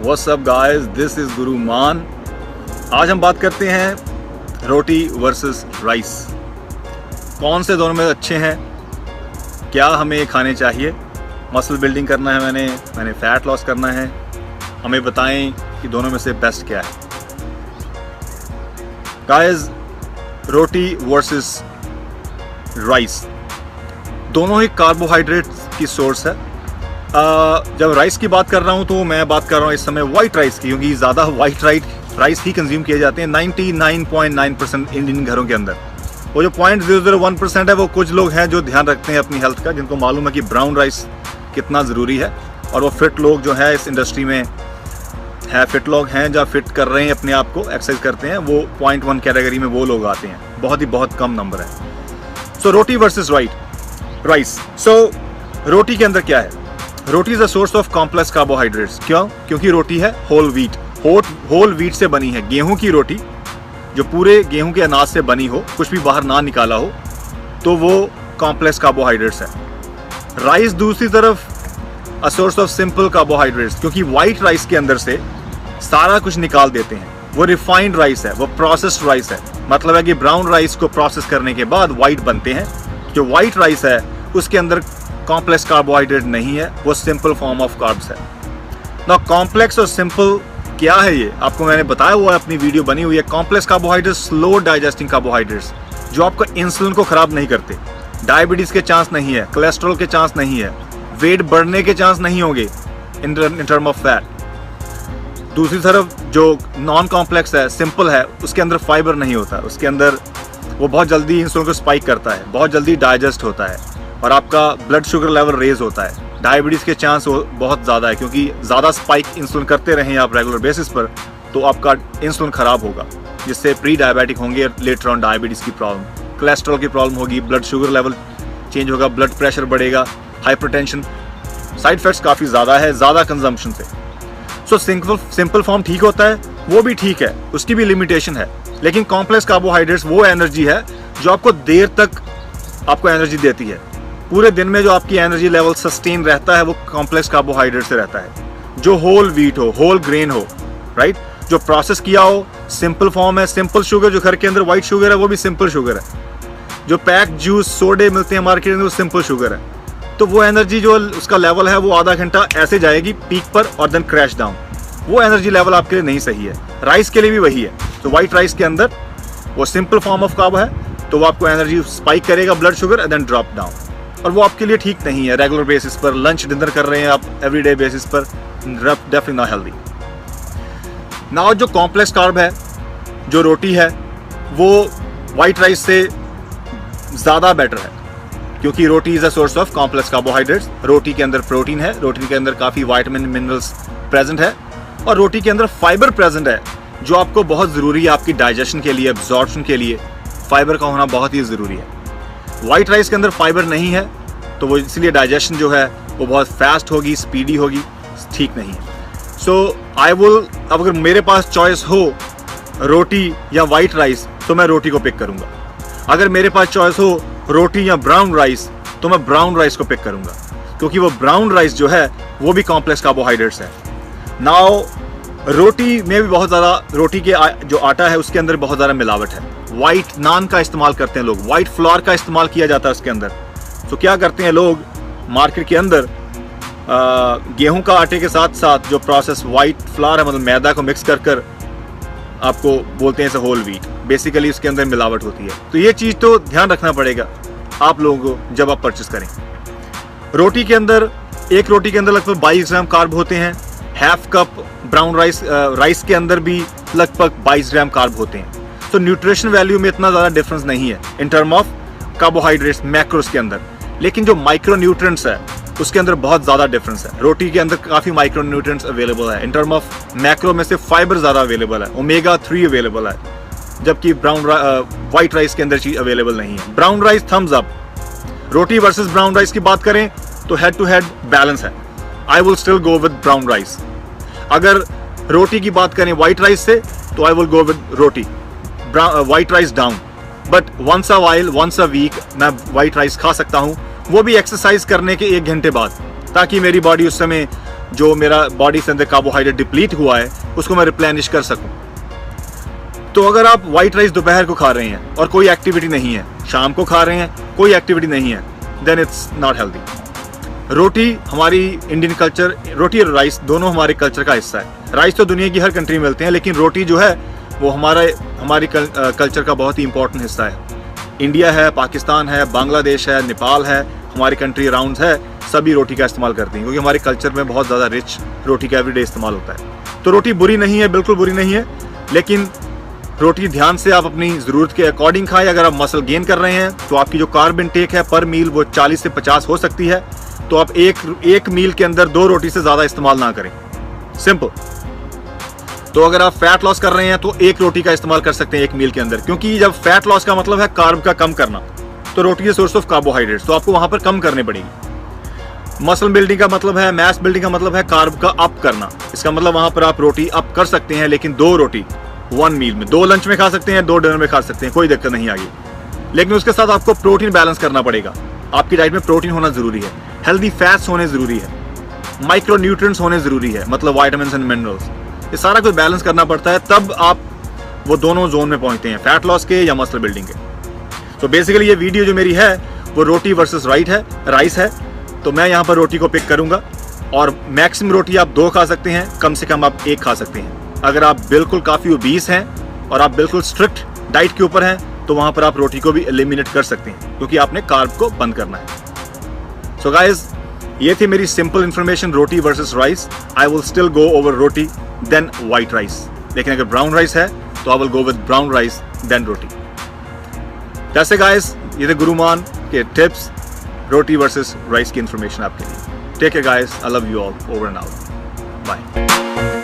What's up guys, this is गुरु मान। आज हम बात करते हैं रोटी वर्सेस राइस। कौन से दोनों में अच्छे हैं, क्या हमें खाने चाहिए। मसल बिल्डिंग करना है, मैंने फैट लॉस करना है, हमें बताएं कि दोनों में से बेस्ट क्या है। गाइस, रोटी वर्सेस राइस दोनों ही कार्बोहाइड्रेट्स की सोर्स है। जब राइस की बात कर रहा हूँ तो मैं बात कर रहा हूँ इस समय वाइट राइस की, क्योंकि ज़्यादा वाइट राइस ही कंज्यूम किए जाते हैं 99.9% इंडियन घरों के अंदर। वो जो 0.001% है वो कुछ लोग हैं जो ध्यान रखते हैं अपनी हेल्थ का, जिनको मालूम है कि ब्राउन राइस कितना ज़रूरी है। और वो फिट लोग जो है इस इंडस्ट्री में है, फिट लोग हैं जो फिट कर रहे हैं अपने आप को, एक्सरसाइज करते हैं, वो 0.1 कैटेगरी में वो लोग आते हैं। बहुत कम नंबर है। सो रोटी वर्सेस राइस। सो रोटी के अंदर क्या है? Roti is a source of complex carbohydrates. क्यों? क्योंकि रोटी है होल व्हीट से बनी है। गेहूं की रोटी जो पूरे गेहूं के अनाज से बनी हो, कुछ भी बाहर ना निकाला हो, तो वो कॉम्प्लेक्स कार्बोहाइड्रेट्स है। राइस दूसरी तरफ अ सोर्स ऑफ सिंपल कार्बोहाइड्रेट्स, क्योंकि वाइट राइस के अंदर से सारा कुछ निकाल देते हैं। वो रिफाइंड राइस है, वो प्रोसेस्ड राइस है। मतलब है कि ब्राउन राइस को प्रोसेस करने के बाद वाइट बनते हैं। जो वाइट राइस है उसके अंदर कॉम्प्लेक्स कार्बोहाइड्रेट नहीं है, वो सिंपल फॉर्म ऑफ कार्ब्स है ना। कॉम्प्लेक्स और सिंपल क्या है ये आपको मैंने बताया हुआ है, अपनी वीडियो बनी हुई है। Complex carbohydrates slow digesting carbohydrates, जो आपको इंसुलिन को खराब नहीं करते, डायबिटीज के चांस नहीं है, कोलेस्ट्रॉल के चांस नहीं है, वेट बढ़ने के चांस नहीं होंगे इन टर्म ऑफ फैट। दूसरी तरफ जो नॉन कॉम्प्लेक्स है, सिंपल है, उसके अंदर फाइबर नहीं होता, उसके अंदर वो बहुत जल्दी इंसुलिन को स्पाइक करता है, बहुत जल्दी डाइजेस्ट होता है और आपका ब्लड शुगर लेवल रेज होता है। डायबिटीज़ के चांस बहुत ज़्यादा है, क्योंकि ज़्यादा स्पाइक इंसुलिन करते रहें आप रेगुलर बेसिस पर तो आपका इंसुलिन ख़राब होगा, जिससे प्री डायबिटिक होंगे, लेटर ऑन डायबिटीज़ की प्रॉब्लम, कोलेस्ट्रॉल की प्रॉब्लम होगी, ब्लड शुगर लेवल चेंज होगा, ब्लड प्रेशर बढ़ेगा, हाइपरटेंशन, साइड इफेक्ट्स काफ़ी ज़्यादा है ज़्यादा कंजम्पशन से। सो सिंपल फॉर्म ठीक होता है, वो भी ठीक है, उसकी भी लिमिटेशन है। लेकिन कॉम्प्लेक्स कार्बोहाइड्रेट्स वो एनर्जी है जो आपको देर तक आपको एनर्जी देती है। पूरे दिन में जो आपकी एनर्जी लेवल सस्टेन रहता है वो कॉम्प्लेक्स कार्बोहाइड्रेट से रहता है। जो होल व्हीट हो, होल ग्रेन हो, राइट, जो प्रोसेस किया हो, सिंपल फॉर्म है। सिंपल शुगर जो घर के अंदर वाइट शुगर है वो भी सिंपल शुगर है। जो पैक जूस सोडे मिलते हैं मार्केट में वो सिंपल शुगर है। तो वो एनर्जी जो उसका लेवल है वो आधा घंटा ऐसे जाएगी पीक पर और देन क्रैश डाउन। वो एनर्जी लेवल आपके लिए नहीं सही है। राइस के लिए भी वही है। तो वाइट राइस के अंदर वो सिंपल फॉर्म ऑफ कार्ब है, तो वो आपको एनर्जी स्पाइक करेगा, blood sugar and then drop down, और वो आपके लिए ठीक नहीं है। रेगुलर बेसिस पर लंच डिनर कर रहे हैं आप एवरीडे बेसिस पर, डेफिनेटली नॉट हेल्दी। नाउ जो कॉम्प्लेक्स कार्ब है, जो रोटी है, वो वाइट राइस से ज़्यादा बेटर है, क्योंकि roti is a source of complex carbohydrates. रोटी के अंदर प्रोटीन है, रोटी के अंदर काफ़ी वाइटामिन मिनरल्स प्रेजेंट है, और रोटी के अंदर फाइबर प्रेजेंट है, जो आपको बहुत ज़रूरी है आपकी डाइजेशन के लिए, एब्जॉर्प्शन के लिए। फाइबर का होना बहुत ही ज़रूरी है। वाइट राइस के अंदर फाइबर नहीं है, तो वो इसलिए डाइजेशन जो है वो बहुत फास्ट होगी, स्पीडी होगी, ठीक नहीं है। सो आई विल, अगर मेरे पास चॉइस हो रोटी या वाइट राइस, तो मैं रोटी को पिक करूँगा। अगर मेरे पास चॉइस हो रोटी या ब्राउन राइस, तो मैं ब्राउन राइस को पिक करूँगा, क्योंकि वो ब्राउन राइस जो है वो भी कॉम्प्लेक्स कार्बोहाइड्रेट्स है। नाउ रोटी में भी बहुत ज़्यादा, रोटी के जो आटा है उसके अंदर बहुत ज़्यादा मिलावट है। वाइट नान का इस्तेमाल करते हैं लोग, वाइट फ्लोर का इस्तेमाल किया जाता है उसके अंदर। तो क्या करते हैं लोग मार्केट के अंदर, गेहूं का आटे के साथ साथ जो प्रोसेस वाइट फ्लोर है, मतलब मैदा को मिक्स कर आपको बोलते हैं होल व्हीट, बेसिकली उसके अंदर मिलावट होती है। तो ये चीज़ तो ध्यान रखना पड़ेगा आप लोगों को जब आप परचेस करें। रोटी के अंदर, एक रोटी के अंदर लगभग 22 ग्राम कार्ब होते हैं। हाफ कप ब्राउन राइस के अंदर भी लगभग 22 ग्राम कार्ब होते हैं। तो न्यूट्रिशन वैल्यू में इतना ज़्यादा डिफरेंस नहीं है in term of carbohydrates macros के अंदर, लेकिन जो माइक्रो न्यूट्रिएंट्स है उसके अंदर बहुत ज़्यादा डिफरेंस है। रोटी के अंदर काफ़ी माइक्रो न्यूट्रिएंट्स अवेलेबल है। इन टर्म ऑफ मैक्रो में से फाइबर ज़्यादा अवेलेबल है, ओमेगा 3 अवेलेबल है, जबकि वाइट राइस के अंदर चीज़ अवेलेबल नहीं है। Brown rice thumbs up. Roti versus brown rice की बात करें तो हेड टू हेड बैलेंस है। I will still go with brown rice. अगर रोटी की बात करें वाइट राइस से, तो I will go with roti, white rice down. But once a while, once a week मैं वाइट राइस खा सकता हूँ, वो भी एक्सरसाइज करने के 1 घंटे बाद, ताकि मेरी बॉडी उस समय जो मेरा बॉडी से अंदर कार्बोहाइड्रेट डिप्लीट हुआ है उसको मैं रिप्लेनिश कर सकूं। तो अगर आप वाइट राइस दोपहर को खा रहे हैं और कोई एक्टिविटी नहीं है, शाम को खा रहे हैं कोई एक्टिविटी नहीं है, देन इट्स नॉट हेल्दी। रोटी हमारी इंडियन कल्चर, रोटी और राइस दोनों हमारे कल्चर का हिस्सा है। राइस तो दुनिया की हर कंट्री में मिलते हैं, लेकिन रोटी जो है वो हमारी कल्चर का बहुत ही इंपॉर्टेंट हिस्सा है। इंडिया है, पाकिस्तान है, बांग्लादेश है, नेपाल है, हमारी कंट्री अराउंड है, सभी रोटी का इस्तेमाल करते हैं क्योंकि हमारे कल्चर में बहुत ज़्यादा रिच रोटी का एवरीडे इस्तेमाल होता है। तो रोटी बुरी नहीं है, बिल्कुल बुरी नहीं है, लेकिन रोटी ध्यान से आप अपनी ज़रूरत के अकॉर्डिंग खाएं। अगर आप मसल गेन कर रहे हैं तो आपकी जो कार्ब इनटेक है पर मील वो 40 से 50 हो सकती है, तो आप एक मील के अंदर 2 रोटी से ज़्यादा इस्तेमाल ना करें, सिंपल। तो अगर आप फैट लॉस कर रहे हैं तो 1 रोटी का इस्तेमाल कर सकते हैं 1 मील के अंदर, क्योंकि जब फैट लॉस का मतलब है कार्ब का कम करना, तो रोटी है सोर्स ऑफ कार्बोहाइड्रेट्स, तो आपको वहां पर कम करने पड़ेगी। मसल बिल्डिंग का मतलब है, मैस बिल्डिंग का मतलब है कार्ब का अप करना। इसका मतलब वहां पर आप रोटी अप कर सकते हैं, लेकिन 2 रोटी 1 मील में, 2 लंच में खा सकते हैं, 2 डिनर में खा सकते हैं, कोई दिक्कत नहीं आएगी। लेकिन उसके साथ आपको प्रोटीन बैलेंस करना पड़ेगा। आपकी डाइट में प्रोटीन होना जरूरी है, हेल्दी फैट्स होने जरूरी है, माइक्रो न्यूट्रिएंट्स होने जरूरी है, मतलब वाइटामिन एंड मिनरल्स। ये सारा कुछ बैलेंस करना पड़ता है, तब आप वो दोनों जोन में पहुंचते हैं, फैट लॉस के या मसल बिल्डिंग के। तो बेसिकली ये वीडियो जो मेरी है वो रोटी वर्सेस राइस है। तो मैं यहाँ पर रोटी को पिक करूंगा, और मैक्सिमम रोटी आप 2 खा सकते हैं, कम से कम आप 1 खा सकते हैं। अगर आप बिल्कुल काफ़ी ओबीस हैं और आप बिल्कुल स्ट्रिक्ट डाइट के ऊपर हैं तो वहाँ पर आप रोटी को भी एलिमिनेट कर सकते हैं, क्योंकि आपने कार्ब को बंद करना है। सो गाइज, ये थी मेरी simple information roti versus rice. I will still go over roti than white rice, लेकिन अगर ब्राउन राइस है तो I will go with brown rice than roti. कैसे गाइस, ये थे गुरुमान के टिप्स रोटी वर्सेस राइस की इन्फॉर्मेशन आपके लिए। Take care guys, I love you all, over and out, bye.